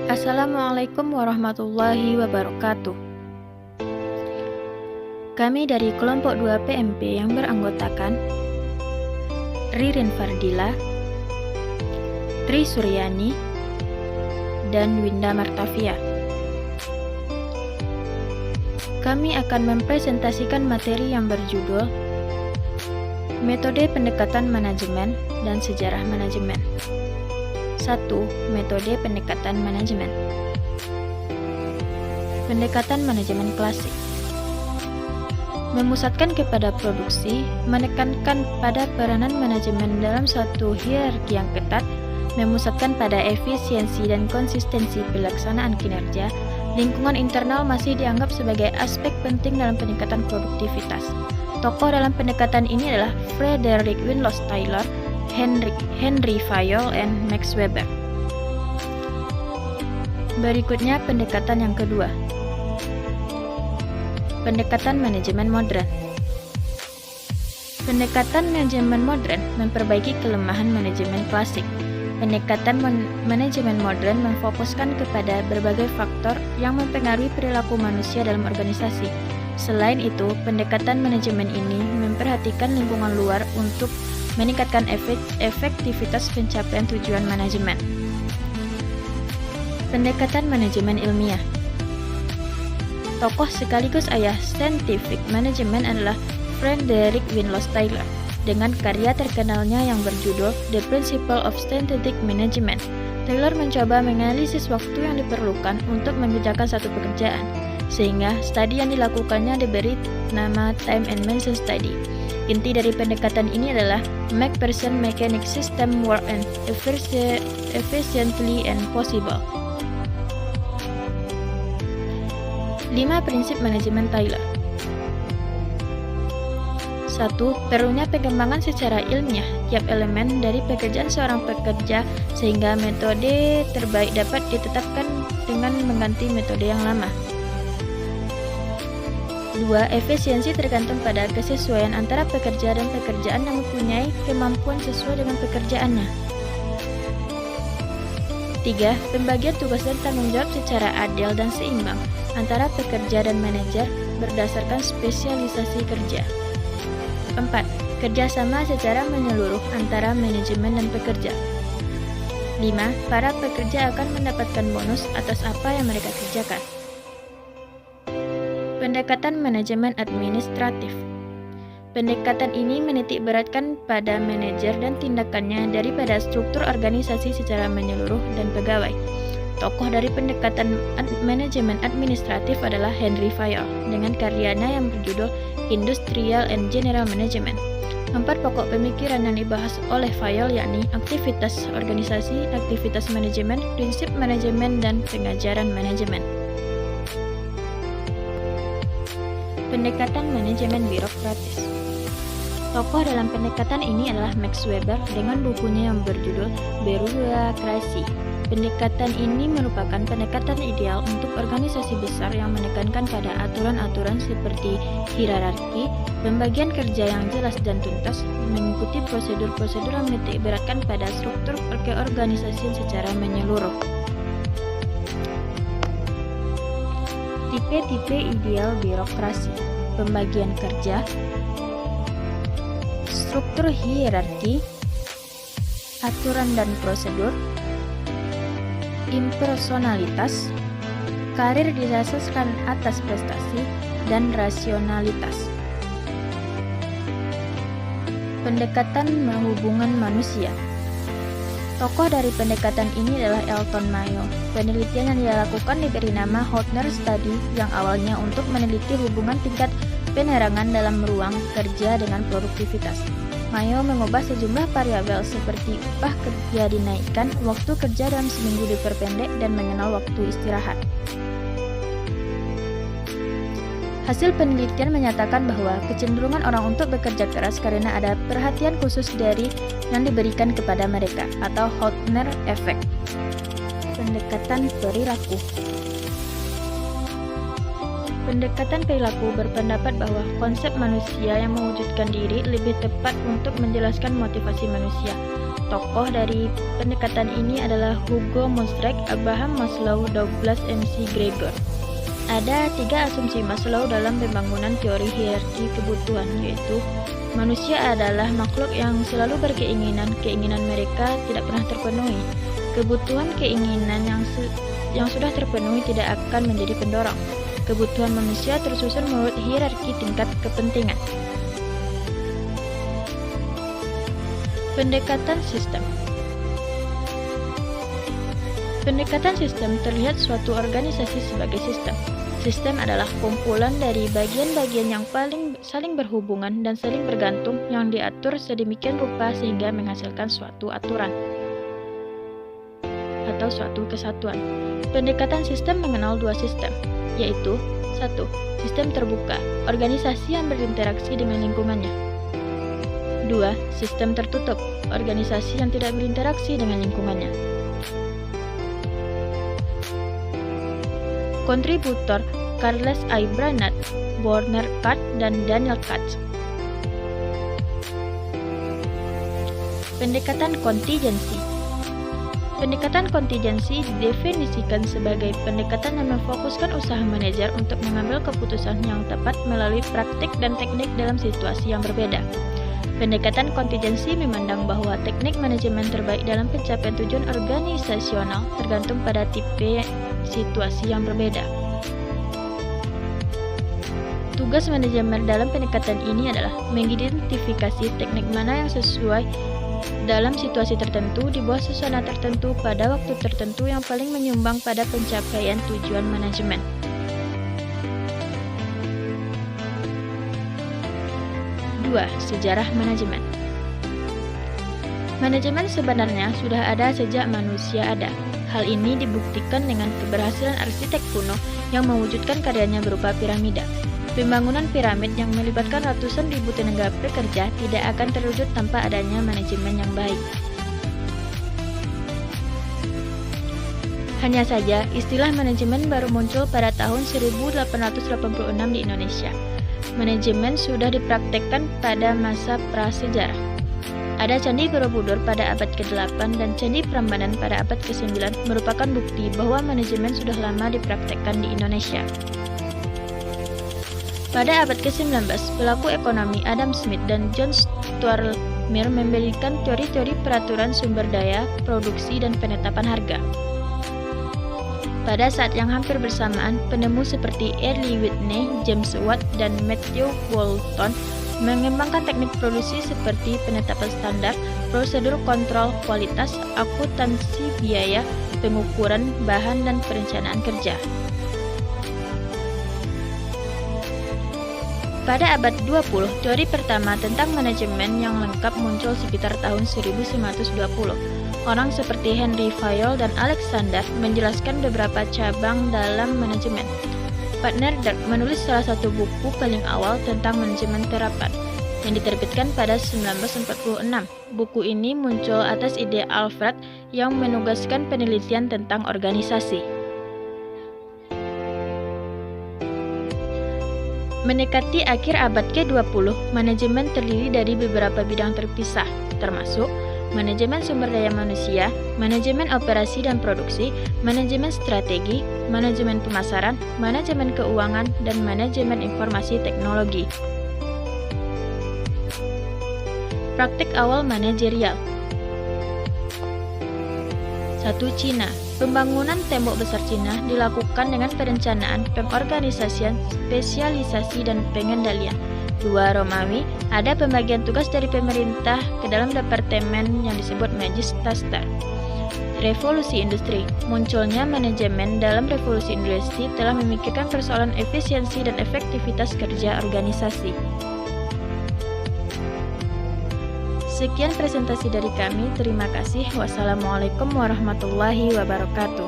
Assalamualaikum warahmatullahi wabarakatuh. Kami dari kelompok 2 PMP yang beranggotakan Ririn Fardila, Tri Suryani, dan Winda Martavia. Kami akan mempresentasikan materi yang berjudul Metode Pendekatan Manajemen dan Sejarah Manajemen. 1. Metode pendekatan manajemen. Pendekatan manajemen klasik memusatkan kepada produksi, menekankan pada peranan manajemen dalam suatu hierarki yang ketat, memusatkan pada efisiensi dan konsistensi pelaksanaan kinerja. Lingkungan internal masih dianggap sebagai aspek penting dalam peningkatan produktivitas. Tokoh dalam pendekatan ini adalah Frederick Winlow Taylor, Henry Fayol, dan Max Weber. Berikutnya pendekatan yang kedua. Pendekatan manajemen modern. Pendekatan manajemen modern memperbaiki kelemahan manajemen klasik. Pendekatan manajemen modern memfokuskan kepada berbagai faktor yang mempengaruhi perilaku manusia dalam organisasi. Selain itu, pendekatan manajemen ini memperhatikan lingkungan luar untuk meningkatkan efektivitas pencapaian tujuan manajemen. Pendekatan manajemen ilmiah. Tokoh sekaligus ayah scientific management adalah Frederick Winlow Taylor dengan karya terkenalnya yang berjudul The Principle of Scientific Management. Taylor mencoba menganalisis waktu yang diperlukan untuk mengerjakan satu pekerjaan, sehingga studi yang dilakukannya diberi nama Time and Management Study. Inti dari pendekatan ini adalah make person mechanic system work and efficiently and possible. 5 prinsip manajemen Taylor. 1. Perlunya pengembangan secara ilmiah tiap elemen dari pekerjaan seorang pekerja sehingga metode terbaik dapat ditetapkan dengan mengganti metode yang lama. 2. Efisiensi tergantung pada kesesuaian antara pekerja dan pekerjaan yang mempunyai kemampuan sesuai dengan pekerjaannya. 3. Pembagian tugas dan tanggung jawab secara adil dan seimbang antara pekerja dan manajer berdasarkan spesialisasi kerja. 4. Kerjasama secara menyeluruh antara manajemen dan pekerja. 5. Para pekerja akan mendapatkan bonus atas apa yang mereka kerjakan. Pendekatan manajemen administratif. Pendekatan ini menitik beratkan pada manajer dan tindakannya daripada struktur organisasi secara menyeluruh dan pegawai. Tokoh dari pendekatan manajemen administratif adalah Henry Fayol dengan karyanya yang berjudul Industrial and General Management. 4 pokok pemikiran yang dibahas oleh Fayol yakni aktivitas organisasi, aktivitas manajemen, prinsip manajemen, dan pengajaran manajemen. Pendekatan manajemen birokratis. Tokoh dalam pendekatan ini adalah Max Weber dengan bukunya yang berjudul Birokrasi. Pendekatan ini merupakan pendekatan ideal untuk organisasi besar yang menekankan pada aturan-aturan seperti hierarki, pembagian kerja yang jelas dan tuntas, mengikuti prosedur-prosedur yang menitik beratkan pada struktur keorganisasian secara menyeluruh. Tipe-tipe ideal birokrasi. Pembagian kerja, struktur hierarki, aturan dan prosedur, impersonalitas, karir didasarkan atas prestasi, dan rasionalitas. Pendekatan hubungan manusia. Tokoh dari pendekatan ini adalah Elton Mayo. Penelitian yang dia lakukan diberi nama Hotner Study yang awalnya untuk meneliti hubungan tingkat penerangan dalam ruang kerja dengan produktivitas. Mayo mengubah sejumlah variabel seperti upah kerja dinaikkan, waktu kerja dalam seminggu diperpendek, dan mengenal waktu istirahat. Hasil penelitian menyatakan bahwa kecenderungan orang untuk bekerja keras karena ada perhatian khusus yang diberikan kepada mereka, atau Hotner Effect. Pendekatan perilaku. Pendekatan perilaku berpendapat bahwa konsep manusia yang mewujudkan diri lebih tepat untuk menjelaskan motivasi manusia. tokoh dari pendekatan ini adalah Hugo Mosrek, Abraham Maslow, Douglas MC Gregor. Ada 3 asumsi Maslow dalam pembangunan teori hierarki kebutuhan, yaitu manusia adalah makhluk yang selalu berkeinginan, keinginan mereka tidak pernah terpenuhi. Kebutuhan keinginan yang sudah terpenuhi tidak akan menjadi pendorong. Kebutuhan manusia tersusun menurut hierarki tingkat kepentingan. Pendekatan sistem. Pendekatan sistem terlihat suatu organisasi sebagai sistem. Sistem adalah kumpulan dari bagian-bagian yang saling berhubungan dan saling bergantung yang diatur sedemikian rupa sehingga menghasilkan suatu aturan atau suatu kesatuan. Pendekatan sistem mengenal 2 sistem, yaitu 1. Sistem terbuka, organisasi yang berinteraksi dengan lingkungannya. 2. Sistem tertutup, organisasi yang tidak berinteraksi dengan lingkungannya. Kontributor Charles I. Brandt, Werner Katz, dan Daniel Katz. Pendekatan kontingensi. Pendekatan kontingensi didefinisikan sebagai pendekatan yang memfokuskan usaha manajer untuk mengambil keputusan yang tepat melalui praktik dan teknik dalam situasi yang berbeda. Pendekatan kontingensi memandang bahwa teknik manajemen terbaik dalam pencapaian tujuan organisasional tergantung pada tipe situasi yang berbeda. Tugas manajemen dalam pendekatan ini adalah mengidentifikasi teknik mana yang sesuai dalam situasi tertentu di bawah suasana tertentu pada waktu tertentu yang paling menyumbang pada pencapaian tujuan manajemen. Sejarah manajemen. Manajemen sebenarnya sudah ada sejak manusia ada. Hal ini dibuktikan dengan keberhasilan arsitek kuno yang mewujudkan karyanya berupa piramida. Pembangunan piramid yang melibatkan ratusan ribu tenaga pekerja tidak akan terwujud tanpa adanya manajemen yang baik. Hanya saja, istilah manajemen baru muncul pada tahun 1886 di Indonesia. Manajemen sudah dipraktekkan pada masa prasejarah. Ada Candi Borobudur pada abad ke-8 dan Candi Prambanan pada abad ke-9 merupakan bukti bahwa manajemen sudah lama dipraktekkan di Indonesia. Pada abad ke-19, pelaku ekonomi Adam Smith dan John Stuart Mill memberikan teori-teori peraturan sumber daya, produksi, dan penetapan harga. Pada saat yang hampir bersamaan, penemu seperti Early Whitney, James Watt, dan Matthew Boulton mengembangkan teknik produksi seperti penetapan standar, prosedur kontrol kualitas, akuntansi biaya, pengukuran bahan, dan perencanaan kerja. Pada abad 20, teori pertama tentang manajemen yang lengkap muncul sekitar tahun 1920. Orang seperti Henry Fayol dan Alexander menjelaskan beberapa cabang dalam manajemen. Partner Dirk menulis salah satu buku paling awal tentang manajemen terapan yang diterbitkan pada 1946. Buku ini muncul atas ide Alfred yang menugaskan penelitian tentang organisasi. Mendekati akhir abad ke-20, manajemen terdiri dari beberapa bidang terpisah, termasuk manajemen sumber daya manusia, manajemen operasi dan produksi, manajemen strategi, manajemen pemasaran, manajemen keuangan, dan manajemen informasi teknologi. Praktik awal manajerial. 1. Cina. Pembangunan tembok besar Cina dilakukan dengan perencanaan, pengorganisasian, spesialisasi, dan pengendalian. 2. Romawi, ada pembagian tugas dari pemerintah ke dalam departemen yang disebut Majlis Tastar. Revolusi industri, munculnya manajemen dalam revolusi industri telah memikirkan persoalan efisiensi dan efektivitas kerja organisasi. Sekian presentasi dari kami, terima kasih. Wassalamualaikum warahmatullahi wabarakatuh.